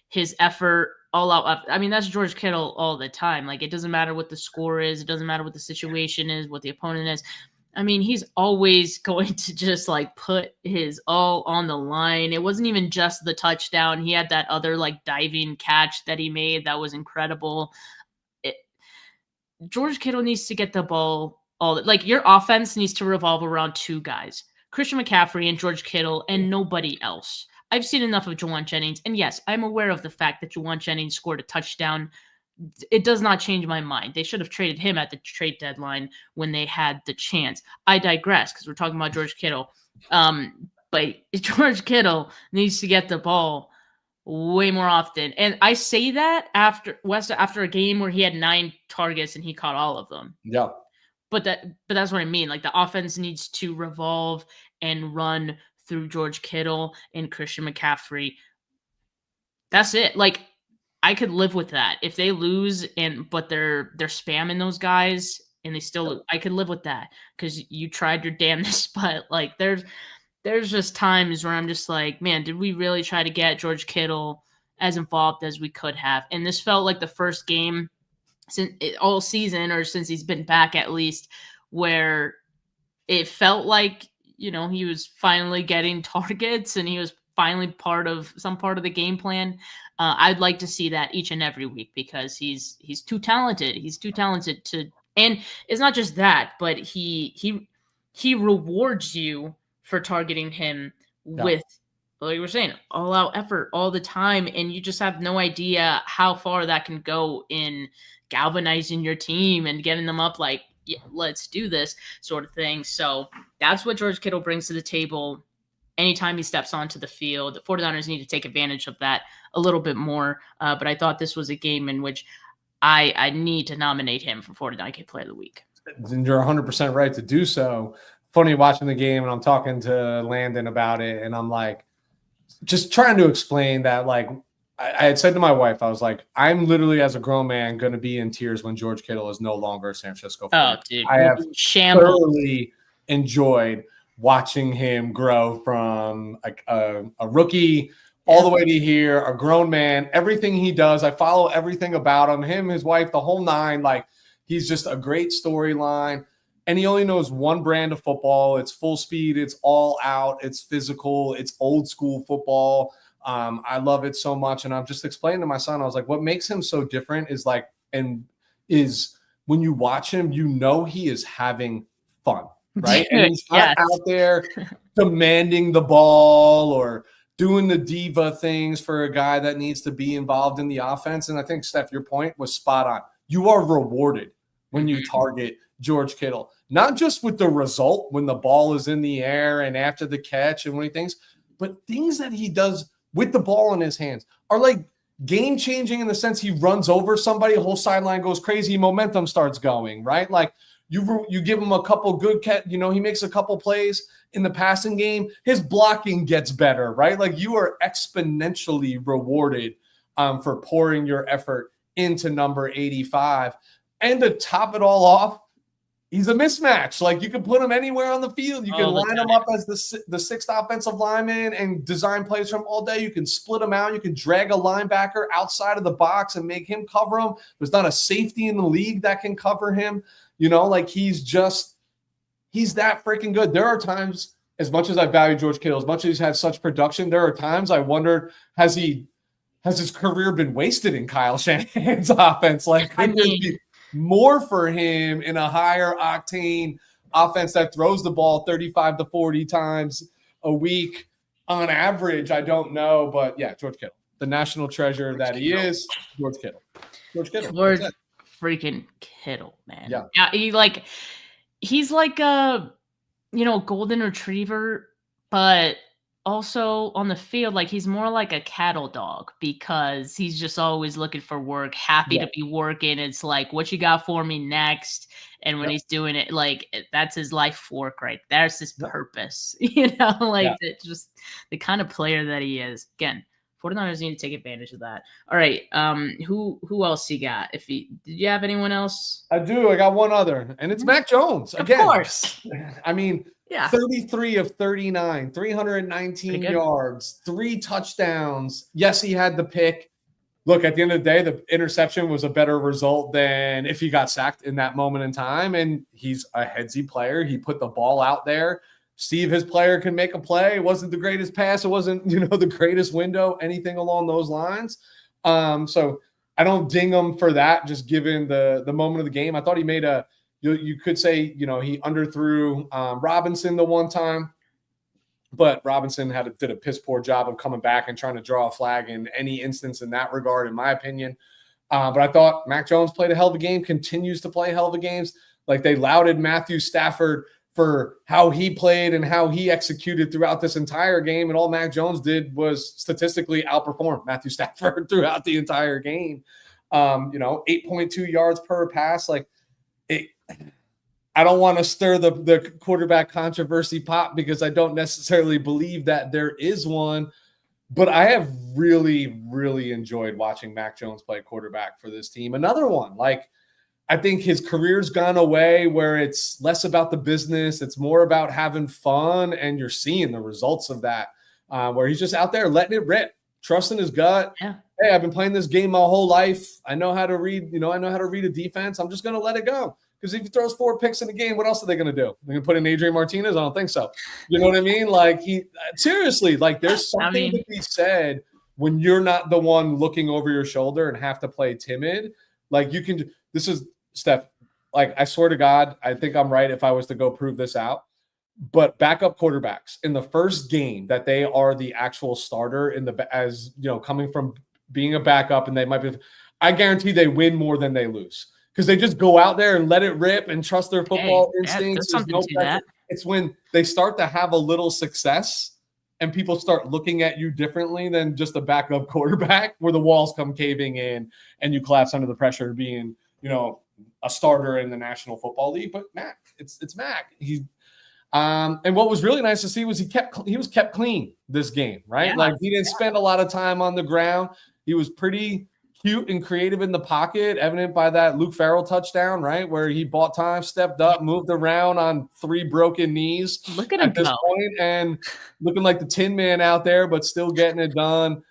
his effort all out. I mean, that's George Kittle all the time. It doesn't matter what the score is. It doesn't matter what the situation is, what the opponent is. I mean, he's always going to just put his all on the line. It wasn't even just the touchdown. He had that other diving catch that he made. That was incredible. George Kittle needs to get the ball your offense needs to revolve around 2 guys. Christian McCaffrey and George Kittle, and nobody else. I've seen enough of Juwan Jennings, and yes, I'm aware of the fact that Juwan Jennings scored a touchdown. It does not change my mind. They should have traded him at the trade deadline when they had the chance. I digress, because we're talking about George Kittle. But George Kittle needs to get the ball way more often. And I say that after a game where he had 9 targets and he caught all of them. Yeah. But that's what I mean. The offense needs to revolve and run through George Kittle and Christian McCaffrey. That's it. I could live with that. If they lose but they're spamming those guys and they still I could live with that because you tried your damnedest. But like, there's just times where I'm just like, man, did we really try to get George Kittle as involved as we could have? And this felt like the first game since all season, or since he's been back at least, where it felt like, he was finally getting targets and he was finally part of the game plan. I'd like to see that each and every week because he's too talented. He's too talented and it's not just that, but he rewards you for targeting him with, like you were saying, all out effort all the time. And you just have no idea how far that can go in galvanizing your team and getting them up like, yeah, let's do this sort of thing. So that's what George Kittle brings to the table anytime he steps onto the field. The 49ers need to take advantage of that a little bit more. But I thought this was a game in which I need to nominate him for 49K Player of the Week. And you're 100% right to do so. Funny watching the game, and I'm talking to Landon about it, and I'm like, just trying to explain that, like, I had said to my wife, I was like, I'm literally, as a grown man, going to be in tears when George Kittle is no longer a San Francisco 49er. Oh, dude. I have thoroughly enjoyed watching him grow from a rookie all the way to here, a grown man, everything he does. I follow everything about him, his wife, the whole nine. Like, he's just a great storyline. And he only knows one brand of football. It's full speed. It's all out. It's physical. It's old school football. I love it so much. And I'm just explaining to my son, I was like, what makes him so different is when you watch him, he is having fun, right? And he's not out there demanding the ball or doing the diva things for a guy that needs to be involved in the offense. And I think, Steph, your point was spot on. You are rewarded when you target George Kittle, not just with the result when the ball is in the air and after the catch and when he thinks, but things that he does with the ball in his hands are like game-changing in the sense he runs over somebody, the whole sideline goes crazy, momentum starts going, right? Like you give him a couple good he makes a couple plays in the passing game, his blocking gets better, right? Like you are exponentially rewarded for pouring your effort into number 85. And to top it all off, he's a mismatch. Like you can put him anywhere on the field. You can line him up as the sixth offensive lineman and design plays from all day. You can split him out. You can drag a linebacker outside of the box and make him cover him. There's not a safety in the league that can cover him. Like he's that freaking good. There are times, as much as I value George Kittle, as much as he's had such production, there are times I wondered, has his career been wasted in Kyle Shanahan's offense? Like, could there be more for him in a higher octane offense that throws the ball 35 to 40 times a week on average? I don't know, but yeah, George Kittle, the national treasure that he is. George Kittle. George freaking Kittle, man. Yeah. He's like a golden retriever, but also on the field, like he's more like a cattle dog because he's just always looking for work, happy to be working. It's like, what you got for me next? And when he's doing it, like that's his life work, right? There's his purpose, it's just the kind of player that he is. Again, 49ers need to take advantage of that. All right. Who else you got? Did you have anyone else? I do. I got one other, and it's Mac Jones. Again. Of course. I mean, 33 of 39, 319 yards, 3 touchdowns. Yes, he had the pick. Look, at the end of the day, the interception was a better result than if he got sacked in that moment in time. And he's a headsy player. He put the ball out there. Steve, his player, can make a play. It wasn't the greatest pass. It wasn't, the greatest window, anything along those lines. So I don't ding him for that, just given the moment of the game. I thought he made you could say, he underthrew Robinson the one time, but Robinson did a piss poor job of coming back and trying to draw a flag in any instance in that regard, in my opinion. But I thought Mac Jones played a hell of a game, continues to play hell of a games. Like they lauded Matthew Stafford for how he played and how he executed throughout this entire game. And all Mac Jones did was statistically outperform Matthew Stafford throughout the entire game. 8.2 yards per pass. Like I don't want to stir the quarterback controversy pot because I don't necessarily believe that there is one, but I have really, really enjoyed watching Mac Jones play quarterback for this team. Another one, like I think his career's gone away where it's less about the business. It's more about having fun, and you're seeing the results of that, where he's just out there letting it rip, trusting his gut. Yeah. Hey, I've been playing this game my whole life. I know how to read, I know how to read a defense. I'm just going to let it go. Because if he throws 4 picks in the game, what else are they going to do? They're going to put in Adrian Martinez? I don't think so. You know what I mean? Like, seriously, like, there's something to be said when you're not the one looking over your shoulder and have to play timid. Like, you can – this is – Steph, like, I swear to God, I think I'm right if I was to go prove this out. But backup quarterbacks in the first game that they are the actual starter coming from being a backup, and they might be – I guarantee they win more than they lose. Because they just go out there and let it rip and trust their football instincts. It's when they start to have a little success and people start looking at you differently than just a backup quarterback, where the walls come caving in and you collapse under the pressure of being, a starter in the National Football League. But Mac, it's Mac. And what was really nice to see was he was kept clean this game, right? Like, he didn't spend a lot of time on the ground. He was pretty cute and creative in the pocket, evident by that Luke Farrell touchdown, right? Where he bought time, stepped up, moved around on 3 broken knees. Look at him this point, and looking like the Tin Man out there, but still getting it done.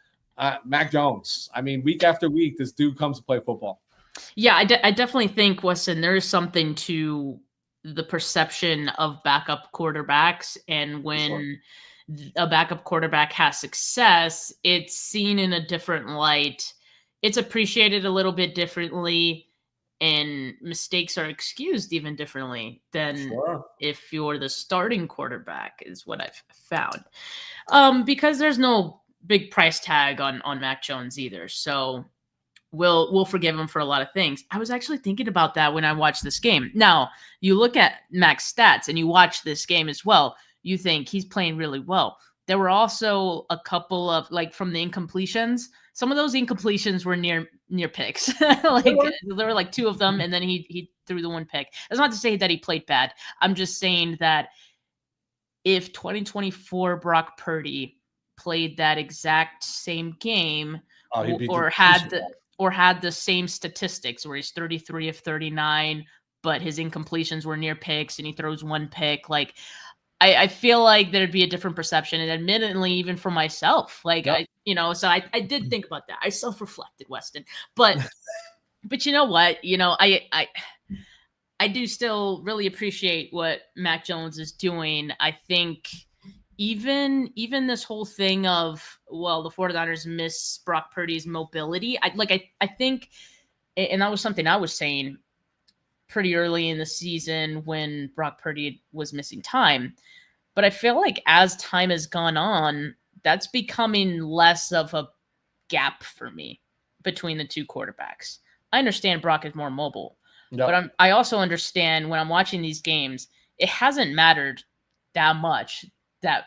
Mac Jones. I mean, week after week, this dude comes to play football. Yeah, I definitely think, Weston, there is something to the perception of backup quarterbacks. And when a backup quarterback has success, it's seen in a different light. It's appreciated a little bit differently, and mistakes are excused even differently than if you're the starting quarterback, is what I've found. Because there's no big price tag on Mac Jones either. So we'll forgive him for a lot of things. I was actually thinking about that when I watched this game. Now, you look at Mac's stats and you watch this game as well, you think he's playing really well. There were also a couple of, like, from the incompletions. Some of those incompletions were near picks. There were like 2 of them, and then he threw the 1 pick. That's not to say that he played bad. I'm just saying that if 2024 Brock Purdy played that exact same game, or had the same statistics, where he's 33 of 39, but his incompletions were near picks and he throws 1 pick, like, I feel like there'd be a different perception, and admittedly, even for myself, like, so I did think about that. I self-reflected, Weston, but you know what, I do still really appreciate what Mac Jones is doing. I think even this whole thing of, well, the 49ers miss Brock Purdy's mobility. I think, and that was something I was saying pretty early in the season when Brock Purdy was missing time. But I feel like as time has gone on, that's becoming less of a gap for me between the 2 quarterbacks. I understand Brock is more mobile, but I also understand when I'm watching these games, it hasn't mattered that much that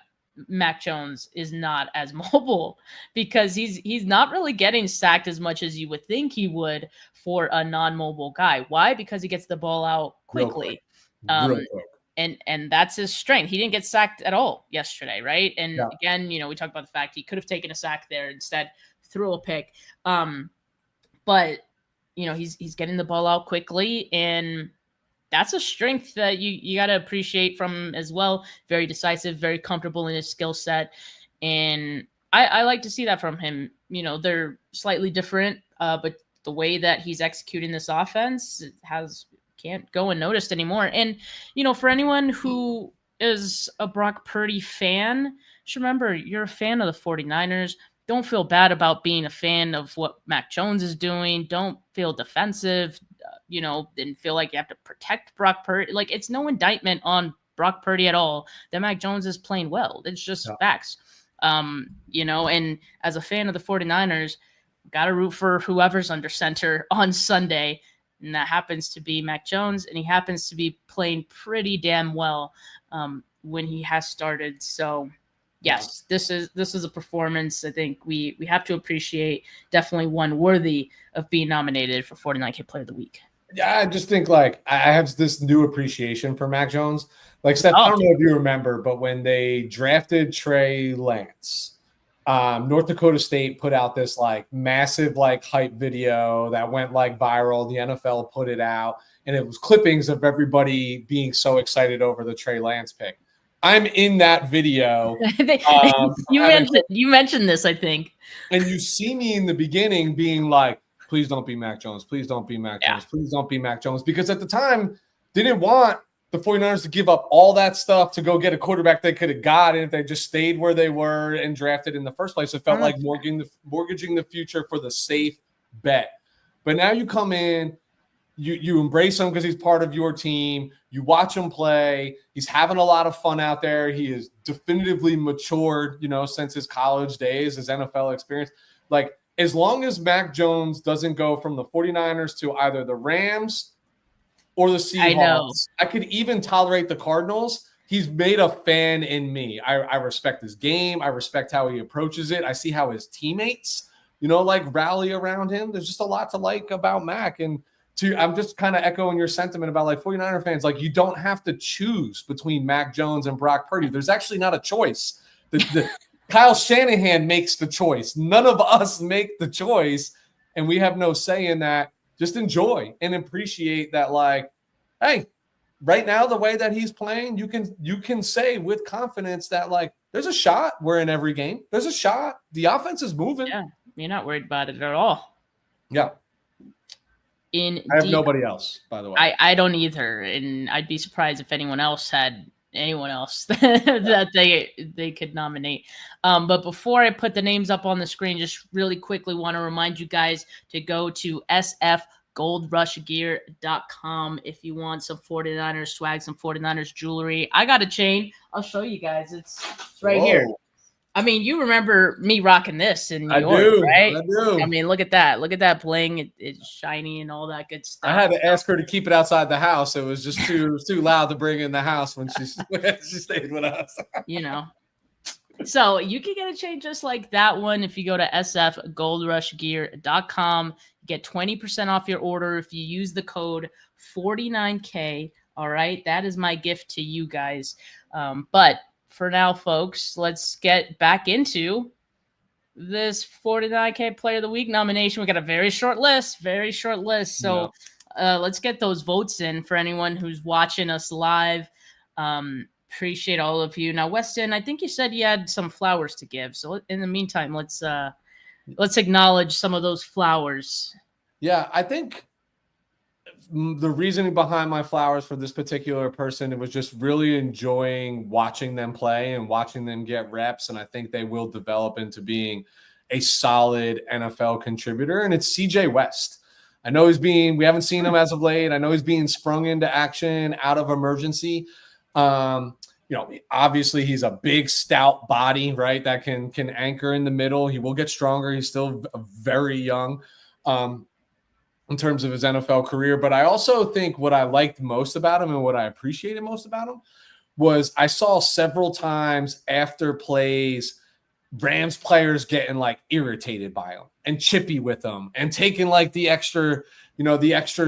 Mac Jones is not as mobile, because he's not really getting sacked as much as you would think he would for a non-mobile guy. Why? Because he gets the ball out quickly. Real quick. And that's his strength. He didn't get sacked at all yesterday, right? And again, we talked about the fact he could have taken a sack there, instead threw a pick. But he's getting the ball out quickly, and that's a strength that you got to appreciate from him as well. Very decisive, very comfortable in his skill set. And I like to see that from him. They're slightly different, but the way that he's executing this offense can't go unnoticed anymore. And, for anyone who is a Brock Purdy fan, just remember, you're a fan of the 49ers. Don't feel bad about being a fan of what Mac Jones is doing. Don't feel defensive, and feel like you have to protect Brock Purdy. Like, it's no indictment on Brock Purdy at all that Mac Jones is playing well. It's just facts. And as a fan of the 49ers, got to root for whoever's under center on Sunday. And that happens to be Mac Jones, and he happens to be playing pretty damn well when he has started. So, yes, this is a performance I think we have to appreciate. Definitely one worthy of being nominated for 49K Player of the Week. Yeah, I just think, like, I have this new appreciation for Mac Jones. Like, Steph, I don't know if you remember, but when they drafted Trey Lance, North Dakota State put out this like massive like hype video that went like viral. The NFL put it out, and it was clippings of everybody being so excited over the Trey Lance pick. I'm in that video. You mentioned this, I think. And you see me in the beginning being like, please don't be Mac Jones. Please don't be Mac Jones. Please don't be Mac Jones. Because at the time, they didn't want the 49ers to give up all that stuff to go get a quarterback they could have got. And if they just stayed where they were and drafted in the first place, it felt like mortgaging the future for the safe bet. But now you come in, you embrace him because he's part of your team. You watch him play. He's having a lot of fun out there. He is definitively matured, since his college days, his NFL experience. Like, as long as Mac Jones doesn't go from the 49ers to either the Rams or the Seahawks, I could even tolerate the Cardinals. He's made a fan in me. I respect his game. I respect how he approaches it. I see how his teammates, rally around him. There's just a lot to like about Mac. And I'm just kind of echoing your sentiment about like 49er fans. Like, you don't have to choose between Mac Jones and Brock Purdy. There's actually not a choice. Kyle Shanahan makes the choice. None of us make the choice, and we have no say in that. Just enjoy and appreciate that. Like, hey, right now, the way that he's playing, you can say with confidence that like there's a shot. We're in every game. There's a shot. The offense is moving. Yeah, you're not worried about it at all. Yeah. I have nobody else, by the way. I don't either, and I'd be surprised if anyone else had anyone else that they could nominate. But before I put the names up on the screen, just really quickly want to remind you guys to go to sfgoldrushgear.com if you want some 49ers swag, some 49ers jewelry. I got a chain. I'll show you guys. It's right here. I mean, you remember me rocking this in New York, right? I do. I mean, look at that. Look at that bling. It's shiny and all that good stuff. I had to ask her to keep it outside the house. It was just too loud to bring in the house when she stayed with us. So you can get a chain just like that one if you go to sfgoldrushgear.com. Get 20% off your order if you use the code 49K. All right, that is my gift to you guys. But for now, folks, let's get back into this 49K Player of the Week nomination. We got a very short list. So let's get those votes in for anyone who's watching us live. Appreciate all of you. Now, Weston, I think you said you had some flowers to give. So in the meantime, let's acknowledge some of those flowers. Yeah, I think the reasoning behind my flowers for this particular person, it was just really enjoying watching them play and watching them get reps. And I think they will develop into being a solid NFL contributor. And it's CJ West. I know we haven't seen him as of late. I know he's being sprung into action out of emergency. Obviously he's a big, stout body, right? That can anchor in the middle. He will get stronger. He's still very young. In terms of his NFL career. But I also think what I liked most about him and what I appreciated most about him was I saw several times after plays, Rams players getting like irritated by him and chippy with him and taking like the extra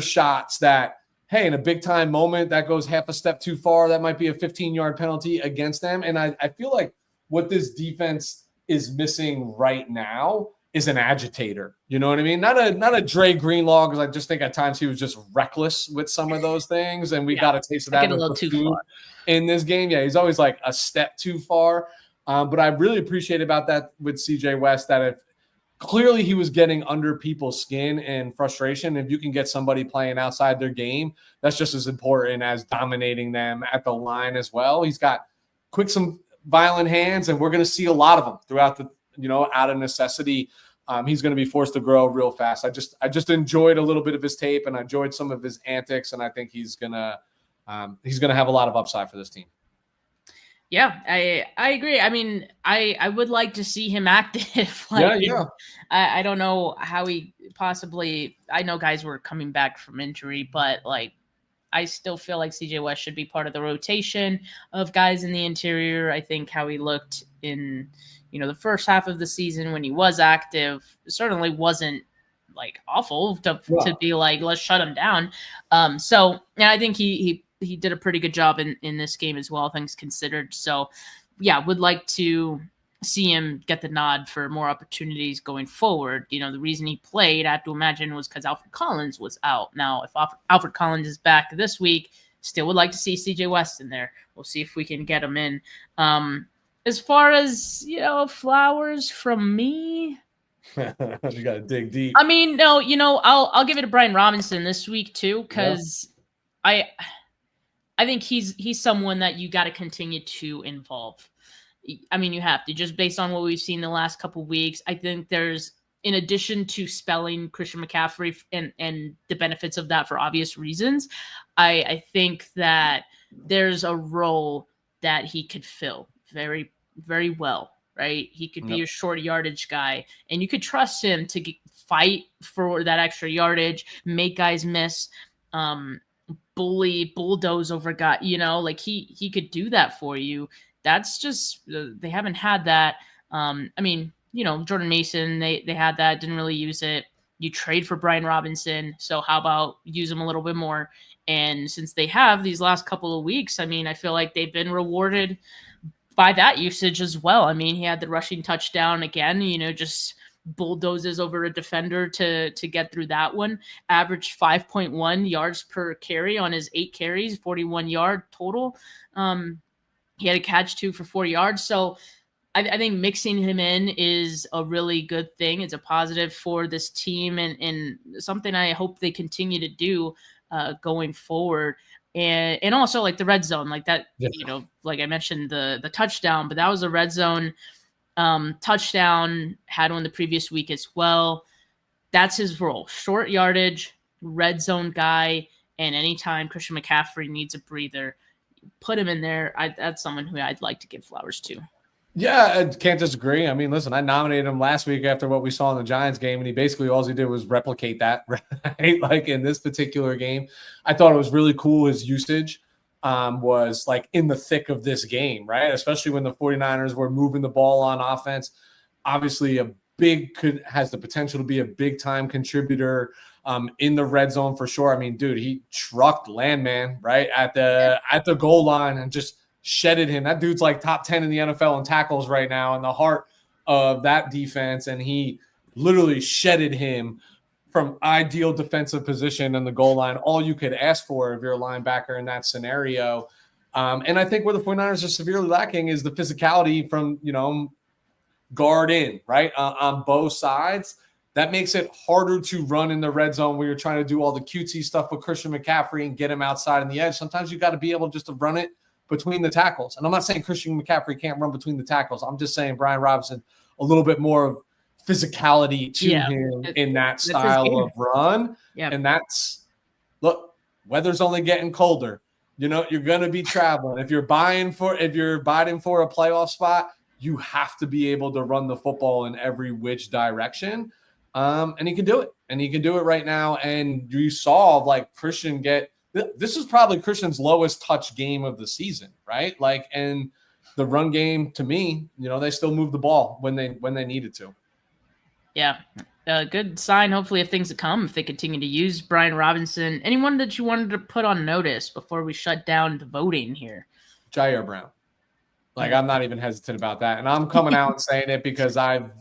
shots that, hey, in a big time moment that goes half a step too far, that might be a 15-yard penalty against them. And I feel like what this defense is missing right now is an agitator. You know what I mean? Not a Dre Greenlaw, because I just think at times he was just reckless with some of those things, and we got a taste of that a little too far in this game. Yeah, he's always like a step too far. But I really appreciate about that with CJ West that if clearly he was getting under people's skin and frustration. If you can get somebody playing outside their game, that's just as important as dominating them at the line as well. He's got some violent hands, and we're going to see a lot of them throughout the out of necessity. He's going to be forced to grow real fast. I just enjoyed a little bit of his tape, and I enjoyed some of his antics, and I think he's gonna have a lot of upside for this team. Yeah, I agree. I mean, I would like to see him active. I don't know how he possibly. I know guys were coming back from injury, but like, I still feel like CJ West should be part of the rotation of guys in the interior. I think how he looked in the first half of the season when he was active certainly wasn't like awful to be like, let's shut him down. So I think he did a pretty good job in this game as well, things considered. So yeah, would like to see him get the nod for more opportunities going forward. You know, the reason he played, I have to imagine, was because Alfred Collins was out. Now, if Alfred Collins is back this week, still would like to see CJ West in there. We'll see if we can get him in. As far as, flowers from me, you got to dig deep. I mean, no, I'll give it to Brian Robinson this week too, because I think he's someone that you got to continue to involve. I mean, you have to, just based on what we've seen the last couple of weeks. I think there's, in addition to spelling Christian McCaffrey and the benefits of that for obvious reasons, I think that there's a role that he could fill very, very well, right? He could be a short yardage guy, and you could trust him to fight for that extra yardage, make guys miss, bulldoze over guy, like he could do that for you. That's just, they haven't had that. I mean, Jordan Mason, they had that, didn't really use it. You trade for Brian Robinson, so how about use him a little bit more? And since they have these last couple of weeks, I mean, I feel like they've been rewarded by that usage as well. I mean, he had the rushing touchdown again, just bulldozes over a defender to get through that one. Averaged 5.1 yards per carry on his 8 carries, 41 yard total. He had a catch 2 for 4 yards. So I think mixing him in is a really good thing. It's a positive for this team and something I hope they continue to do going forward. And also like the red zone, like that, like I mentioned the touchdown, but that was a red zone touchdown, had one the previous week as well. That's his role. Short yardage, red zone guy. And anytime Christian McCaffrey needs a breather, put him in there. That's someone who I'd like to give flowers to. Yeah, I can't disagree. I mean, listen, I nominated him last week after what we saw in the Giants game, and he basically, all he did was replicate that, right? Like in this particular game, I thought it was really cool. His usage was like in the thick of this game, right? Especially when the 49ers were moving the ball on offense. Obviously, has the potential to be a big time contributor in the red zone for sure. I mean, dude, he trucked Landman right at the goal line and just shedded him. That dude's like top 10 in the NFL in tackles right now, in the heart of that defense, and he literally shedded him from ideal defensive position in the goal line. All you could ask for if you're a linebacker in that scenario. And I think where the 49ers are severely lacking is the physicality from, guard in, right, on both sides. That makes it harder to run in the red zone where you're trying to do all the cutesy stuff with Christian McCaffrey and get him outside on the edge. Sometimes you got to be able just to run it between the tackles. And I'm not saying Christian McCaffrey can't run between the tackles. I'm just saying Brian Robinson, a little bit more of physicality to him in that style of run. Yeah. And look, weather's only getting colder. You're going to be traveling. If you're biting for a playoff spot, you have to be able to run the football in every which direction. And he can do it. And he can do it right now. And you saw like Christian this is probably Christian's lowest touch game of the season, right? Like, and the run game, to me, they still move the ball when they needed to. Yeah, good sign. Hopefully, if things come, if they continue to use Brian Robinson. Anyone that you wanted to put on notice before we shut down the voting here? Jair Brown. Like, I'm not even hesitant about that, and I'm coming out and saying it because I've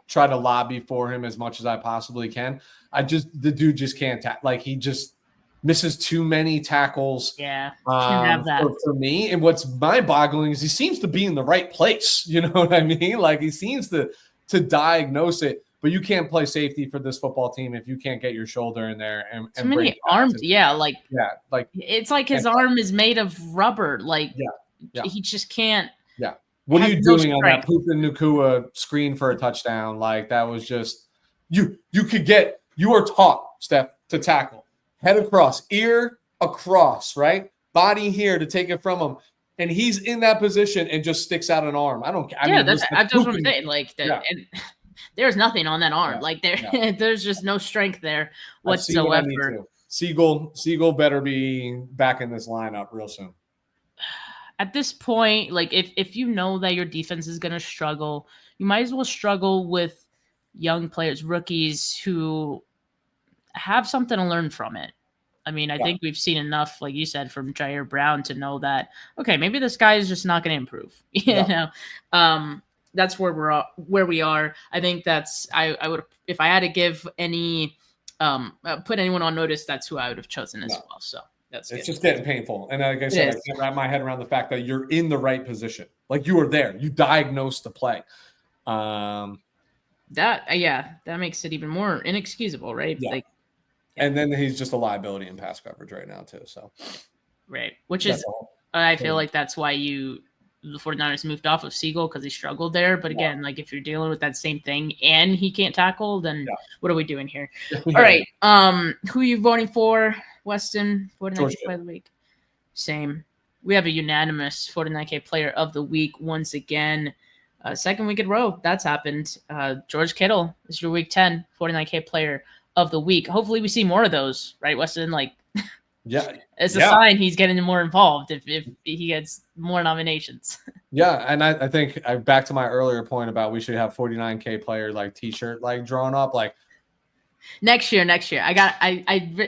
tried to lobby for him as much as I possibly can. The dude just can't like he just misses too many tackles. Yeah, can't have that for me. And what's mind-boggling is he seems to be in the right place. You know what I mean? Like he seems to diagnose it. But you can't play safety for this football team if you can't get your shoulder in there and too many arms. Like it's like his arm is made of rubber. Like he just can't. Yeah. What are you doing on that Puka Nacua screen for a touchdown? Like that was just you are taught, Steph, to tackle. Head across, ear across, right? Body here to take it from him. And he's in that position and just sticks out an arm. That's what I'm saying. Like that, and there's nothing on that arm. Like there's just no strength there whatsoever. Siegel better be back in this lineup real soon. At this point, like if you know that your defense is going to struggle, you might as well struggle with young players, rookies who have something to learn from it. I mean, I think we've seen enough, like you said, from Jair Brown to know that, okay, maybe this guy is just not going to improve. You know, that's where we are. I think that's I would, if I had to give any put anyone on notice, that's who I would have chosen as well. So it's just getting painful. And like I said, I can't wrap my head around the fact that you're in the right position. Like you were there. You diagnosed the play. That makes it even more inexcusable, right? Yeah. Like, and then he's just a liability in pass coverage right now too. So right. Which is I feel like that's why the 49ers moved off of Siegel, because he struggled there. But again, like if you're dealing with that same thing and he can't tackle, then what are we doing here? All right. Who are you voting for, Weston? 49K Player of the Week. Same. We have a unanimous 49K Player of the Week once again. Second week in a row that's happened. George Kittle is your Week 10 49K Player of the Week. Hopefully we see more of those, right, Weston? Like, it's a sign he's getting more involved if he gets more nominations. Yeah, and I think back to my earlier point about we should have 49K Player like T-shirt like drawn up like next year.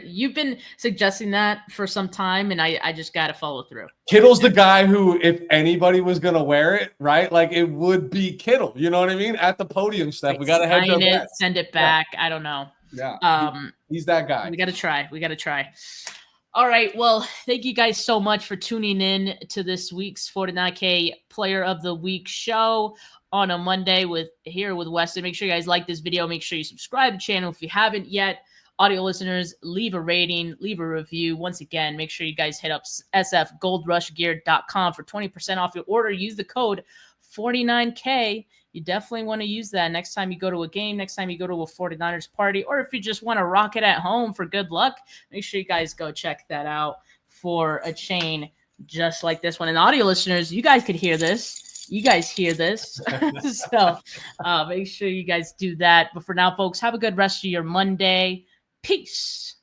You've been suggesting that for some time, and I just got to follow through. Kittle's the guy who, if anybody was gonna wear it, right? Like it would be Kittle. You know what I mean? At the podium stuff, we gotta hedge our bets. Send it back. I don't know. Yeah. He's that guy. We gotta try. All right. Well, thank you guys so much for tuning in to this week's 49K Player of the Week show on a Monday with Weston. Make sure you guys like this video. Make sure you subscribe to the channel if you haven't yet. Audio listeners, leave a rating, leave a review. Once again, make sure you guys hit up sfgoldrushgear.com for 20% off your order. Use the code 49K. You definitely want to use that next time you go to a game, next time you go to a 49ers party, or if you just want to rock it at home for good luck, make sure you guys go check that out for a chain just like this one. And audio listeners, you guys could hear this. You guys hear this. So make sure you guys do that. But for now, folks, have a good rest of your Monday. Peace.